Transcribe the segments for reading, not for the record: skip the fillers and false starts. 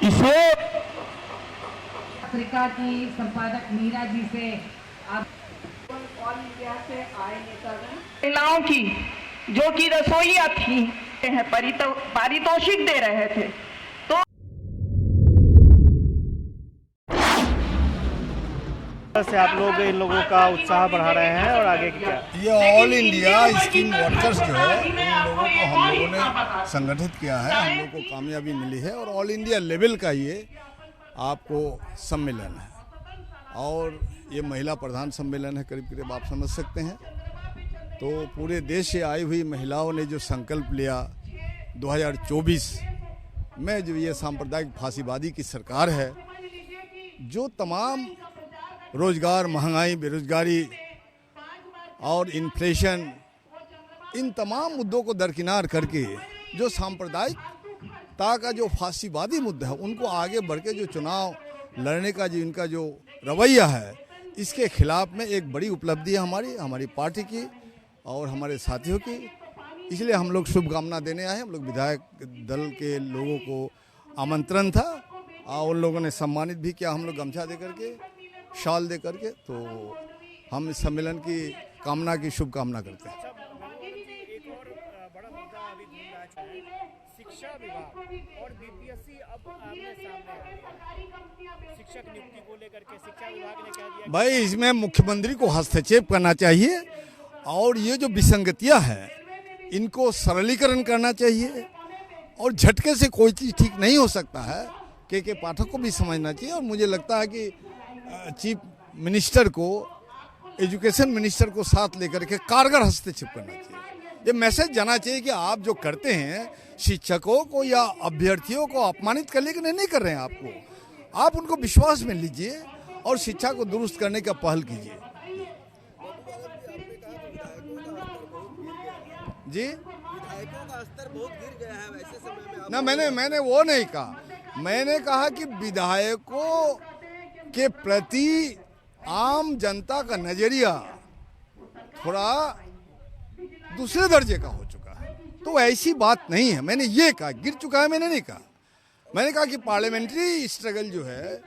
इसे पत्रिका की संपादक मीरा जी से ऑल इंडिया से आए नेतागण महिलाओं की जो कि रसोइया थी पारितोषिक दे रहे थे। तो से आप लोग इन लोगों का उत्साह बढ़ा रहे हैं और आगे क्या? ये ऑल इंडिया स्किन वर्कर्स जो है उन लोगों को हम लोगों ने संगठित किया है, हम लोग को कामयाबी मिली है और ऑल इंडिया लेवल का ये आपको सम्मेलन है और ये महिला प्रधान सम्मेलन है, करीब करीब आप समझ सकते हैं। तो पूरे देश से आई हुई महिलाओं ने जो संकल्प लिया 2024 में, जो ये सांप्रदायिक फांसीवादी की सरकार है, जो तमाम रोजगार, महंगाई, बेरोजगारी और इन्फ्लेशन, इन तमाम मुद्दों को दरकिनार करके जो सांप्रदायिकता का जो फांसीवादी मुद्दा है उनको आगे बढ़ के जो चुनाव लड़ने का जो इनका जो रवैया है, इसके खिलाफ में एक बड़ी उपलब्धि है हमारी पार्टी की और हमारे साथियों की। इसलिए हम लोग शुभकामना देने आए हैं। हम लोग विधायक दल के लोगों को आमंत्रण था और उन लोगों ने सम्मानित भी किया, हम लोग गमछा दे करके, शॉल दे करके। तो हम इस सम्मेलन की कामना की शुभकामना करते हैं। एक और बड़ा मुद्दा अभी घूम रहा है, शिक्षा विभाग और बीपीएससी अब आमने सामने आ गया। शिक्षक नियुक्ति को लेकर के शिक्षा विभाग ने कह दिया भाई इसमें मुख्यमंत्री को हस्तक्षेप करना चाहिए और ये जो विसंगतियां हैं इनको सरलीकरण करना चाहिए और झटके से कोई चीज़ ठीक नहीं हो सकता है। के पाठक को भी समझना चाहिए और मुझे लगता है कि चीफ मिनिस्टर को, एजुकेशन मिनिस्टर को साथ लेकर के कारगर हस्तक्षेप करना चाहिए। ये मैसेज जाना चाहिए कि आप जो करते हैं शिक्षकों को या अभ्यर्थियों को अपमानित करने के लिए नहीं कर रहे हैं, आप उनको विश्वास में लीजिए और शिक्षा को दुरुस्त करने का पहल कीजिए। जी, विधायकों का स्तर बहुत गिर गया है वैसे समय में। ना मैंने वो नहीं कहा, मैंने कहा कि विधायकों के प्रति आम जनता का नजरिया थोड़ा दूसरे दर्जे का हो चुका है। तो ऐसी बात नहीं है, मैंने ये कहा, गिर चुका है मैंने नहीं कहा। मैंने कहा कि पार्लियामेंट्री स्ट्रगल जो है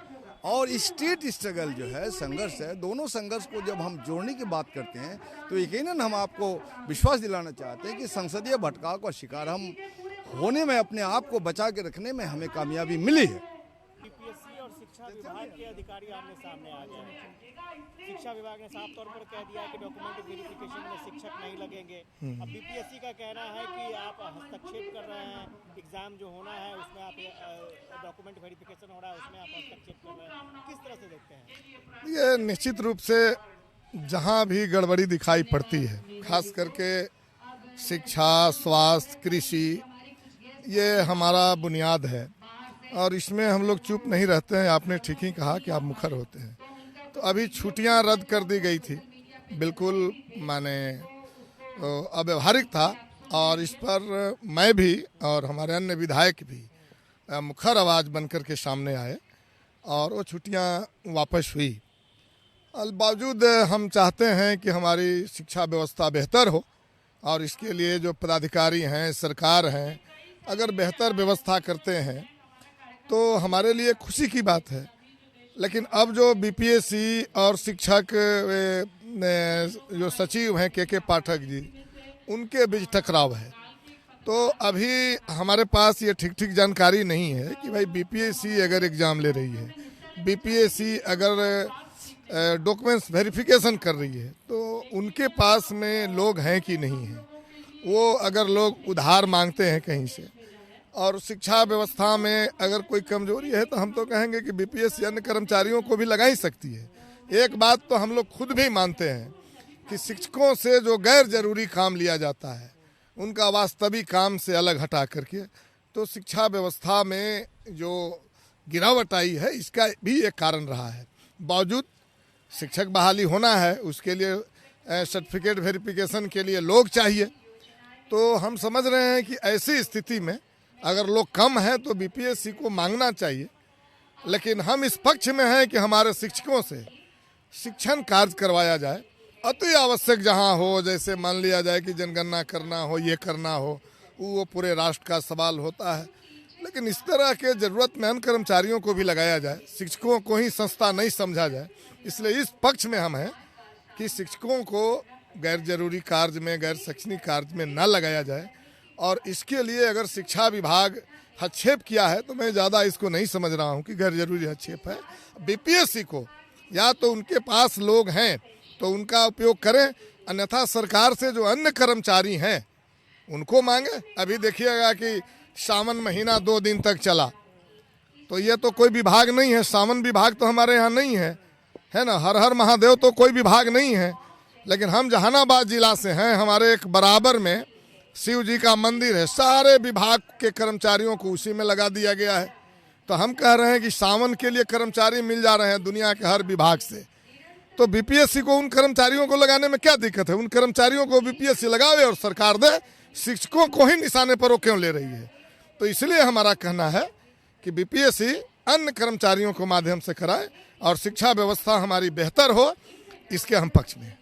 और स्टेट स्ट्रगल जो है, संघर्ष है, दोनों संघर्ष को जब हम जोड़ने की बात करते हैं तो यकीनन हम आपको विश्वास दिलाना चाहते हैं कि संसदीय भटकाव का शिकार हम होने में, अपने आप को बचा के रखने में हमें कामयाबी मिली है। बीपीएससी और शिक्षा विभाग के अधिकारी आमने सामने आ गए हैं। शिक्षा विभाग ने साफ तौर पर कह दिया है कि डॉक्यूमेंट वेरिफिकेशन में शिक्षक नहीं लगेंगे। अब बीपीएससी का कहना है कि आप हस्तक्षेप कर रहे हैं, एग्जाम जो होना है उसमें आप डॉक्यूमेंट वेरिफिकेशन हो रहा है उसमें आप हस्तक्षेप कर रहे हैं। किस तरह से देखते हैं? ये निश्चित रूप से जहाँ भी गड़बड़ी दिखाई पड़ती है, खास करके शिक्षा, स्वास्थ्य, कृषि, ये हमारा बुनियाद है और इसमें हम लोग चुप नहीं रहते हैं। आपने ठीक ही कहा कि आप मुखर होते हैं। तो अभी छुट्टियां रद्द कर दी गई थी, बिल्कुल माने अव्यवहारिक था और इस पर मैं भी और हमारे अन्य विधायक भी मुखर आवाज़ बनकर के सामने आए और वो छुट्टियां वापस हुई। बावजूद हम चाहते हैं कि हमारी शिक्षा व्यवस्था बेहतर हो और इसके लिए जो पदाधिकारी हैं, सरकार हैं, अगर बेहतर व्यवस्था करते हैं तो हमारे लिए खुशी की बात है। लेकिन अब जो बीपीएससी और शिक्षक जो सचिव हैं के पाठक जी, उनके बीच टकराव है। तो अभी हमारे पास ये ठीक जानकारी नहीं है कि भाई बीपीएससी अगर एग्ज़ाम ले रही है, बीपीएससी अगर डॉक्यूमेंट्स वेरिफिकेशन कर रही है तो उनके पास में लोग हैं कि नहीं हैं। वो अगर लोग उधार मांगते हैं कहीं से और शिक्षा व्यवस्था में अगर कोई कमजोरी है तो हम तो कहेंगे कि बीपीएससी अन्य कर्मचारियों को भी लगा ही सकती है। एक बात तो हम लोग खुद भी मानते हैं कि शिक्षकों से जो गैर जरूरी काम लिया जाता है उनका वास्तविक काम से अलग हटा करके तो शिक्षा व्यवस्था में जो गिरावट आई है इसका भी एक कारण रहा है। बावजूद शिक्षक बहाली होना है, उसके लिए सर्टिफिकेट वेरिफिकेशन के लिए लोग चाहिए। तो हम समझ रहे हैं कि ऐसी स्थिति में अगर लोग कम हैं तो बीपीएससी को मांगना चाहिए। लेकिन हम इस पक्ष में हैं कि हमारे शिक्षकों से शिक्षण कार्य करवाया जाए, अति आवश्यक जहां हो, जैसे मान लिया जाए कि जनगणना करना हो, ये करना हो, वो पूरे राष्ट्र का सवाल होता है। लेकिन इस तरह के जरूरतमंद कर्मचारियों को भी लगाया जाए, शिक्षकों को ही संस्था नहीं समझा जाए। इसलिए इस पक्ष में हम हैं कि शिक्षकों को गैर जरूरी कार्य में, गैर शैक्षणिक कार्य में न लगाया जाए। और इसके लिए अगर शिक्षा विभाग हस्तक्षेप किया है तो मैं ज़्यादा इसको नहीं समझ रहा हूँ कि गैर जरूरी हस्तक्षेप है। बीपीएससी को या तो उनके पास लोग हैं तो उनका उपयोग करें, अन्यथा सरकार से जो अन्य कर्मचारी हैं उनको मांगे। अभी देखिएगा कि सावन महीना 2 दिन तक चला, तो ये तो कोई विभाग नहीं है, सावन विभाग तो हमारे यहाँ नहीं है ना, हर हर महादेव तो कोई विभाग नहीं है। लेकिन हम जहानाबाद जिला से हैं, हमारे एक बराबर में शिव जी का मंदिर है, सारे विभाग के कर्मचारियों को उसी में लगा दिया गया है। तो हम कह रहे हैं कि सावन के लिए कर्मचारी मिल जा रहे हैं दुनिया के हर विभाग से, तो बीपीएससी को उन कर्मचारियों को लगाने में क्या दिक्कत है? उन कर्मचारियों को बीपीएससी लगावे और सरकार दे, शिक्षकों को ही निशाने पर वो क्यों ले रही है? तो इसलिए हमारा कहना है कि बीपीएससी अन्य कर्मचारियों को माध्यम से कराए और शिक्षा व्यवस्था हमारी बेहतर हो, इसके हम पक्ष में हैं।